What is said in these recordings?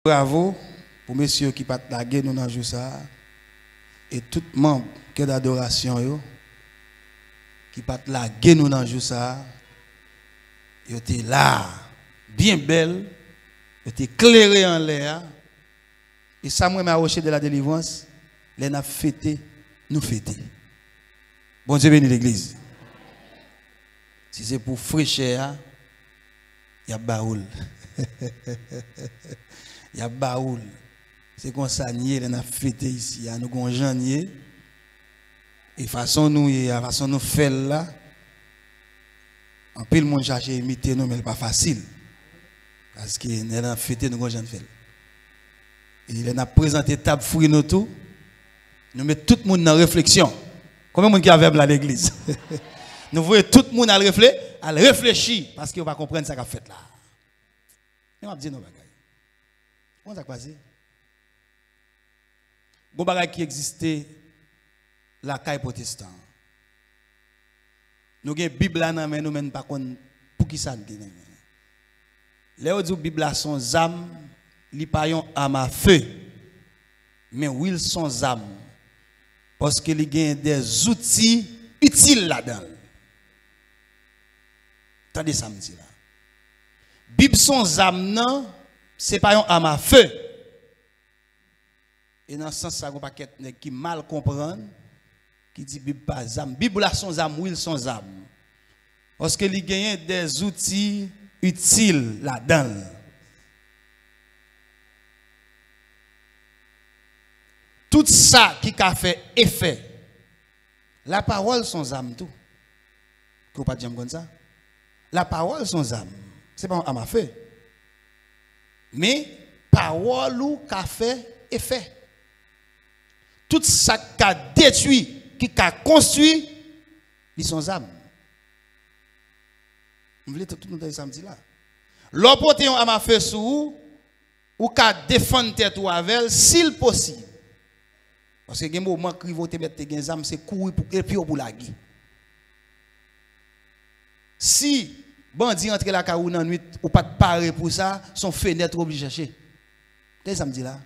Bravo pour messieurs qui partent la guerre nous dans jour ça et tout membre que d'adoration yo qui partent la guerre nous dans jour ça yo était là bien belle, yo était éclairé en l'air et ça moi m'a rocher de la délivrance, les n'a fêté, nous fêter. Bon Dieu bénit l'église. Si c'est pour fraîcheur, il y a baoul. Il y a baoul. C'est comme ça, nous avons fêté ici. Nous avons janvier. Et façon nous, façon nous faire là, en pile monde cherche à imiter nous, mais ce n'est pas facile. Parce que nous avons fêté, nous avons fait. Et il a présenté table fruit nous tout. Nous mettons tout le monde dans la réflexion. Combien de monde qui a verbe là à l'église? Nous voyons tout le monde à réfléchir parce qu'on va comprendre ce qu'on a fait là. Et on va dire nos bagages. Comment ça passe? Bon bagage qui existait la caille protestant. Nous avons une Bible là, mais nous ne pas pour qui ça nous dit. Les autres Bible là sont âmes, li payon à ma feu, mais oui sont âmes parce que il y a des outils utiles là-dedans. Attendez ça me dit là. Bible sont âmes non, c'est pas un à feu. Et dans ce sens ça on paquet qui mal comprendre qui dit Bible pas âme. Bible là sont âmes, oui sont âmes. Parce que il y a des outils utiles là-dedans. Tout ça qui a fait effet. La parole sont âmes tout. Vous pas dire comme ça? La parole sont âmes. C'est pas à ma fait. Mais parole ou qu'a fait effet. Tout ça qui a détruit, qui a construit, ils sont âmes. Vous voulez tout le monde samedi là. L'opportunité à ma fait sous ou qu'a défendre tête ou avec s'il possible. Parce que les moments qui vont te mettre des âmes, c'est courir et puis pour la guerre. Si bandit entre la caou dans nuit ou pas de parer pour ça, son fenêtre obligé de chercher. Qu'est-ce que ça me dit là?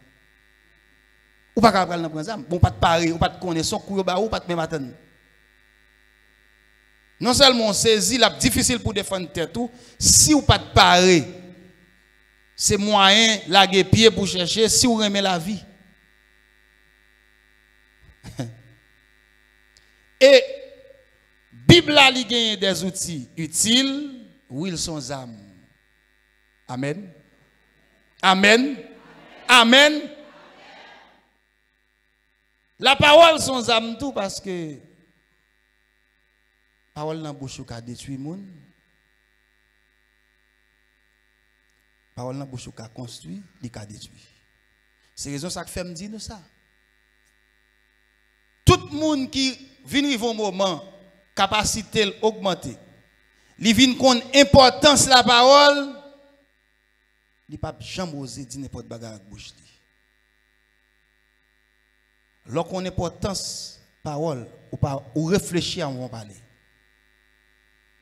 Ou pas capable de prendre ça, bon pas de parer, ou pas de connaître son courir ou pas de même attendre. Non seulement saisi la difficile pour défendre tête tout, si ou pas de parer, c'est moyen laguer pied pour chercher si ou remet la vie. Et Bible a gagne des outils utiles, où ils sont âmes. Amen. Amen. Amen. Amen. La parole sont âmes tout parce que parole dans bouche qui a détruit monde. Parole dans bouche qui a construit, il a détruit. C'est raison ça que fait me dire nous ça. Tout le monde qui vient vivre un moment, capacité augmentée, il vient connaître l'importance de la parole, il ne peut pas jamais oser dire n'importe quoi avec bouche. Lorsqu'on a l'importance de la parole, ou réfléchir avant de parler.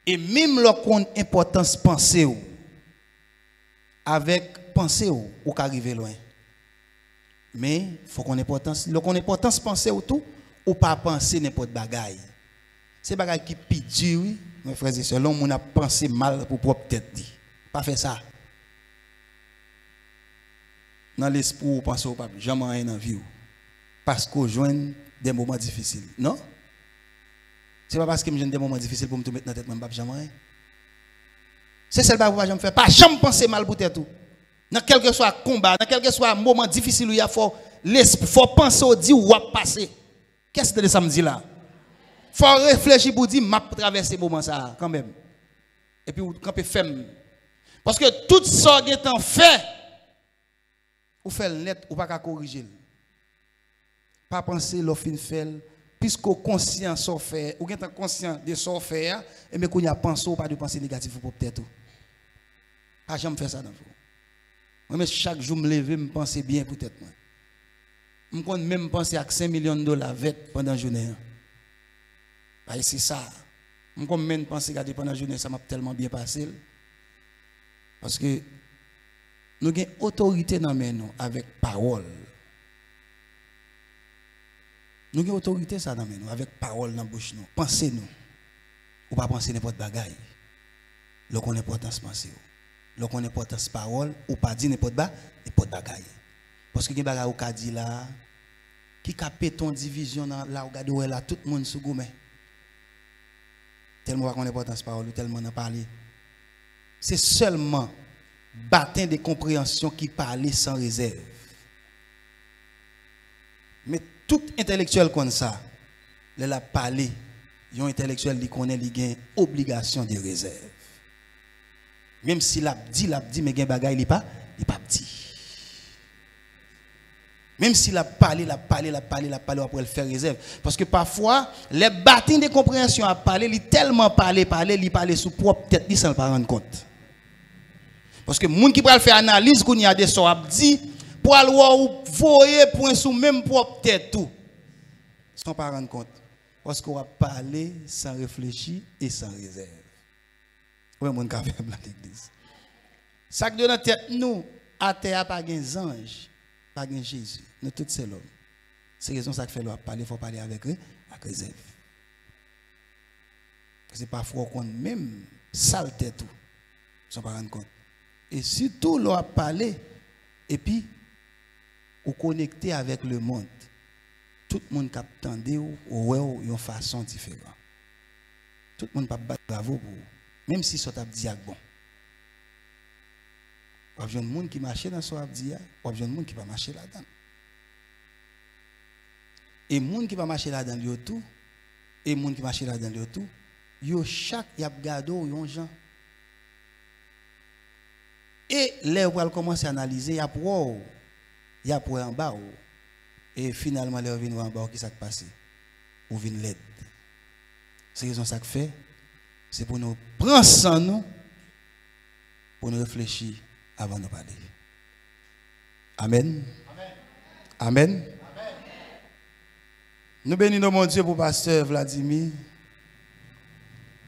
Et même lorsqu'on a l'importance de penser, avec penser, ou arriver loin. Mais il faut qu'on ait l'importance. Lorsqu'on a l'importance de penser tout, ou pas penser n'importe bagaille. C'est bagaille qui pide, oui, mes frères et sœurs, l'homme a pensé mal pour propre tête. Pas faire ça. Dans l'esprit, ou pense pas jamais rien dans la vie. Parce qu'on joue des moments difficiles. Non? C'est pas parce que je joue des moments difficiles pour me mettre dans la tête, je ne vais jamais rien. C'est celle que je ne fais pas. Jamais penser mal pour tête. Dans quel que soit le combat, dans quel que soit le moment difficile où il faut penser au dit où va passer. Qu'est-ce que ça me dit là? Il faut réfléchir pour dire, m'a traverser ce moment ça quand même. Et puis, quand on fait, parce que tout ça qui est en fait, ou fait net, ou pas corriger. Pas penser l'offre fait, puisque conscient de fait, ou êtes conscient de ce faire, et mais qu'on y a pensé ou pas de penser négatif pour peut-être. Pas jamais faire ça dans vous. Moi, chaque jour, je me lève, je pense bien peut-être. Je compte même penser à 5 millions de dollars pendant la journée. C'est ça. Je compte même penser à pendant la journée, ça m'a tellement bien passé. Parce que Nous avons autorité dans nous avec parole. Nous avons autorité ça dans nous avec parole dans la bouche nous. Pensez-nous. Ou pas penser n'importe bagaille. Le qu'on importance penser. Le qu'on importance parole ou pas dire n'importe bagaille. Parce que les bagaille ou ka dit là qui capte ton division là regarde là tout le monde sous goumé. Tellement qu'on importance parole ou tellement en parler. C'est seulement bâtin de compréhension qui parlait sans réserve. Mais tout intellectuel comme ça, il a parlé, un intellectuel qui connaît, il a une obligation de réserve. Même s'il a dit, mais il y a des il pas dit. Même s'il a parlé, après le faire réserve. Parce que parfois, les bâtins de compréhension à parler, il tellement parlé, il parle sous propre tête, il ne s'en pas rendre compte. Parce que les gens qui peuvent faire analyse, qu'on y a des soins, dit, pour aller voyer point sous même propre tête tout. Ils ne sont pas rendre compte. Parce qu'on va parler sans réfléchir et sans réserve. Oui, mon cas faible dans l'église. Ça que dans notre tête, nous, à terre, pas de anges, pas de Jésus. Nous tous c'est l'homme. C'est raison ça que fait parler, il faut parler avec eux, avec réserve. C'est parfois qu'on même saleté tout. Ils ne sont pas rendre compte. Et surtout, l'on a parlé, et puis, ou connecté avec le monde. Tout le monde qui attendait ou une façon différente. Tout le monde peut battre bravo pour vous. Même si ça t'a dit bon. Il y a des gens qui marchent dans ce qu'il y a des gens qui ne marchent pas là-dedans. Et les gens qui ne marchent pas là-dedans, tout, et les gens qui marchent là-dedans, tout, chaque y a gardé un gens. Et là, on va commencer à analyser, il y a pour en bas. Et finalement, là, on vient en bas, qui s'est passé? On vient l'aide. C'est raison ça que fait. C'est pour nous prendre ça, nous, pour nous réfléchir avant de parler. Amen. Amen. Amen. Nous bénissons mon Dieu pour pasteur Vladimir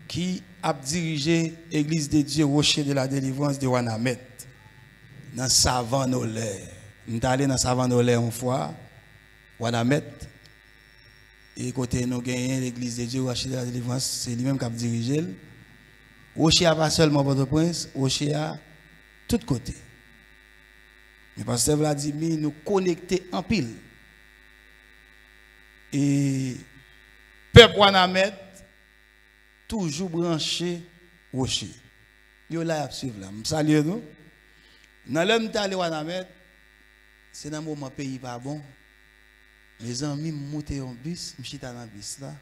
qui a dirigé l'église de Dieu Rocher de la délivrance de Wanamet dans Savane-Olè. Nous sommes allés dans Savane-Olè une fois, Wanamet, et côté nous gagnons l'église de Dieu Rocher de la délivrance, c'est lui-même qui a dirigé. Rocher n'a pas seulement Port-au-Prince, Rocher a tout côté. Mais pasteur Vladimir nous connecter en pile. Et peuple Wanamet toujours branché Rocher. Yo là à suivre là. Salut nous. Dans l'homme d'aller Wanamet, c'est dans moment pays pas bon. Mes amis monter en bus, m'chita dans bus là.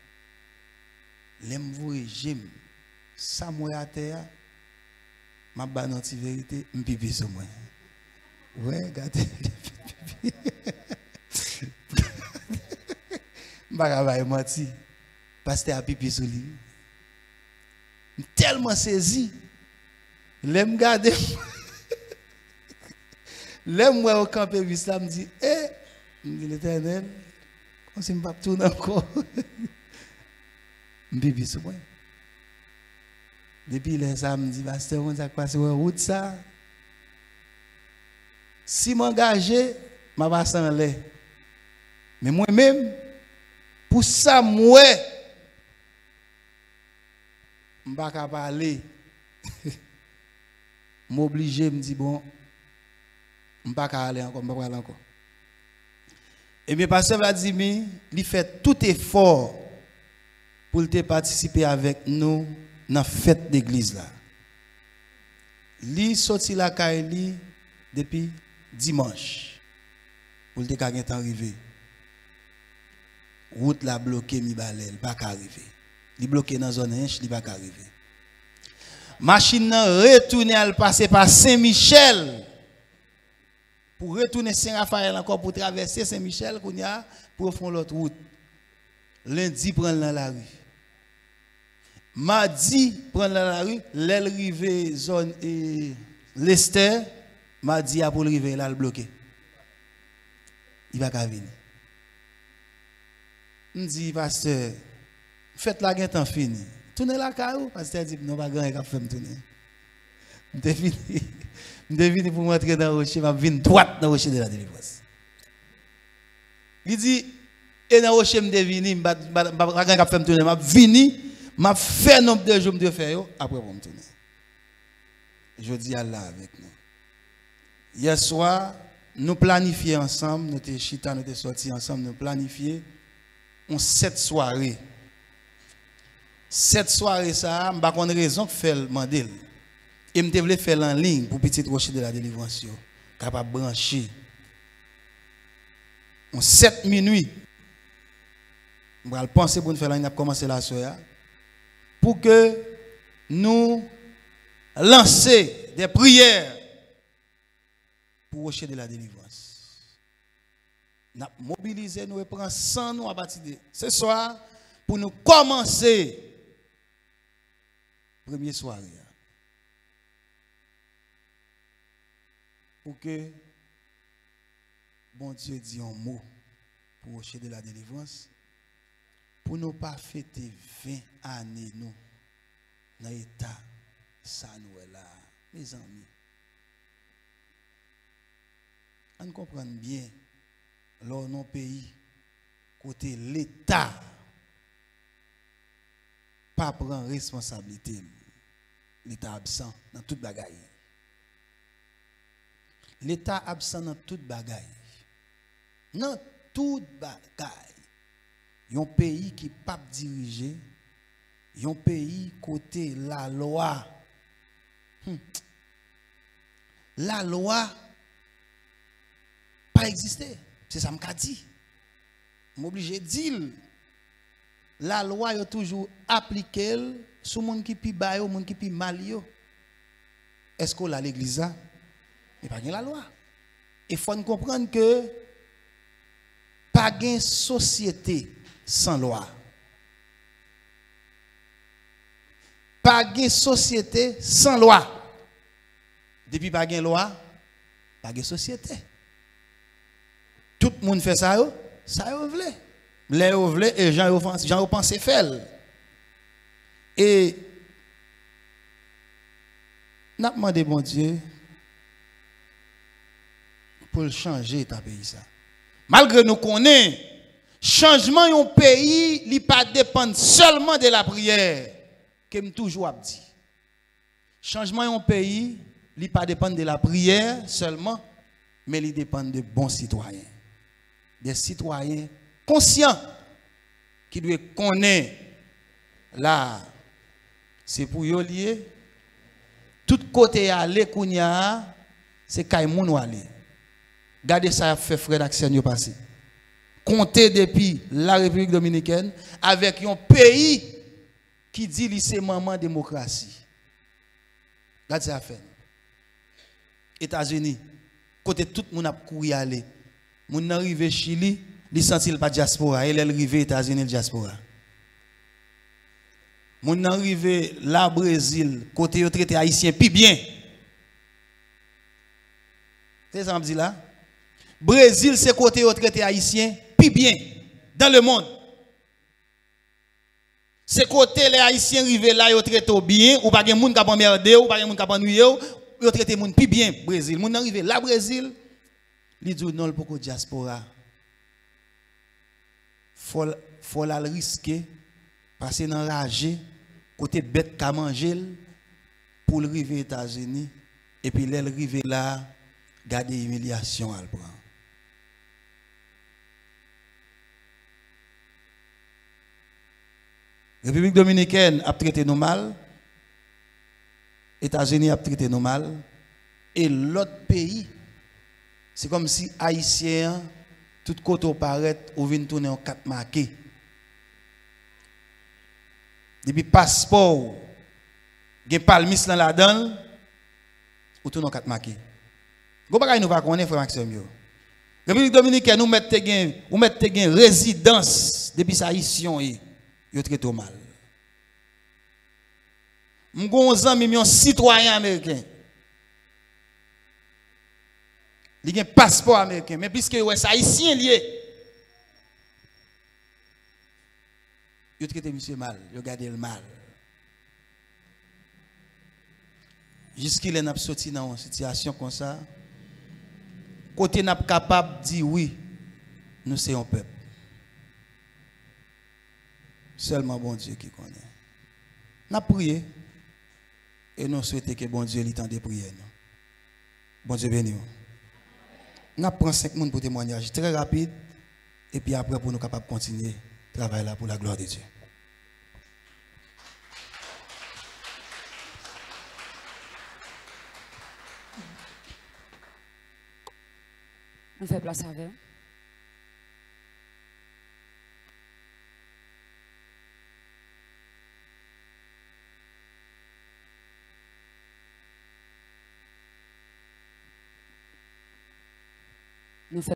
L'aime voyer j'aime. Ça moi à terre. Ma banante vérité, m'pipi sur moi. Ouais, regardez. M'bagava menti. Pasteur a pipi sur lui. Tellement saisi. L'aime garder. L'aime moi au campé ça me dit me dit l'Éternel, on s'est pas tourner encore. M'pipi sur moi. Depuis les samedis, pasteur, on s'est passé en route ça. Si m'engager, je vais s'en aller. Mais moi-même, pour ça, moi, je ne vais pas parler. M'obliger, me dit bon, je ne vais pas aller encore, je ne vais pas aller encore. Et bien, pasteur Vladimir, il fait tout effort pour participer avec nous dans la fête d'église là. Li sorti la caille depuis dimanche pour te gagner temps arrivé. Route la bloqué mi balel, pas arriver. Li bloqué dans zone inch, li pas arriver. Machine nan retourner al passer par Saint-Michel pour retourner Saint-Raphaël encore pour traverser Saint-Michel pour faire l'autre route. Lundi prendre dans la rue. Mardi, prendre la rue, l'arrivée zone Lester, mardi pour l'arrivée là, le bloqué. Il va pas venir. Je dis, pasteur, faites la guette en fini. Tournez la carou, pasteur dit, non, pas grand, il va faire me tourner. Je fini. Je devine pour rentrer dans le rocher, je vais droite dans le rocher de la délivrance. Il dit, et dans le rocher, je devine, je vais faire me tourner, je vais venir, je vais faire nombre de jours, je vais faire, après je vais me tourner. Je dis à Allah avec nous. Hier soir, nous planifions ensemble, nous sommes chita, nous sommes sortis ensemble, nous planifions 7 soirées. 7 soirées, ça, je n'ai pas raison de faire le mandel. Et je voulais faire en ligne pour petit rocher de la délivrance, capable de brancher. 7 minuit. Je vais penser pour nous faire la ligne, commencer la soirée. Pour que nous lancer des prières pour rocher de la délivrance. Nous mobiliser, nous prendre 100 nous à partir de ce soir pour nous commencer première soirée. Pour que bon Dieu dise un mot pour rocher de la délivrance, pour ne pas fêter 20 années nous dans l'état ça nous est là, mes amis. On comprend bien, dans nos pays, côté l'État, pas prend responsabilité. L'État absent dans toute bagaille. L'État absent dans toute bagaille. Dans toute bagaille. Un pays qui pas dirigé, un pays côté la loi. La loi pas existé. C'est ça que je dis. Je suis obligé de dire. La loi est toujours appliquée sur les gens qui sont bas, les gens qui sont mal. Est-ce que l'église a? Il n'y a pas de la loi. Il faut comprendre que pas de société sans loi. Pas de société sans loi. Depuis pas de loi, pas de société. Tout le monde fait ça, ça vous voulez. Les vous voulez et Jean pense faire. Et n'a demandé bon Dieu pour changer ta pays ça. Malgré nous connaissons changement un pays, il pas dépend seulement de la prière que me toujours dit. Changement un pays, il pas dépend de la prière seulement, mais il dépend de bons citoyens. Des citoyens conscients qui doivent connaître là, c'est pour y lier. Tout côté aller kounya, c'est Kaimoun ou aller. Gardez ça fait frère d'action passé. Comptez depuis la République dominicaine avec un pays qui dit c'est maman démocratie. Gardez ça fait. États-Unis, côté tout le monde a couru aller. Moun arrivé Chili, li sentil pas diaspora, elle arrivé États-Unis diaspora. Moun arrivé la Brésil, côté yo traité haïtien pi bien. C'est ça me dit là. Brésil c'est côté yo traité haïtien pi bien dans le monde. C'est côté les haïtiens arrivé là yo traité bien ou pas gen moun ka emmerder ou pas gen moun ka ennuyer yo traité moun pi bien Brésil. Moun arrivé la Brésil li dit non pour diaspora. Faut la risquer passer dans rage côté bête ka manger pour arriver aux États-Unis et puis l'arriver là garder humiliation à le prendre. République dominicaine a traité nous mal, États-Unis a traité nous mal et l'autre pays c'est comme si Haïtiens, tout côté paraît, ou viennent tourner en 4 marqués. Depuis passeport, il y a palmis dans la donne, ou tourner en 4 marqués. Vous ne pouvez pas connaître, frère Maxime. République dominicaine, nous mettons résidence depuis sa haïtien, vous traitez mal. Nous avons un citoyen américain. Il y a un passeport américain, mais puisque c'est haïtien lié, il traite monsieur mal, il garde le mal. Jusqu'il est sorti dans une situation comme ça. Côté n'a capable de dire oui, nous sommes un peuple. Seulement bon Dieu qui connaît. Nous avons prié et nous souhaitons que bon Dieu ait le temps de prier. Bon Dieu béni. Nous prenons 5 minutes pour témoignage très rapide et puis après pour nous capables de continuer le travail là pour la gloire de Dieu. On fait place avec.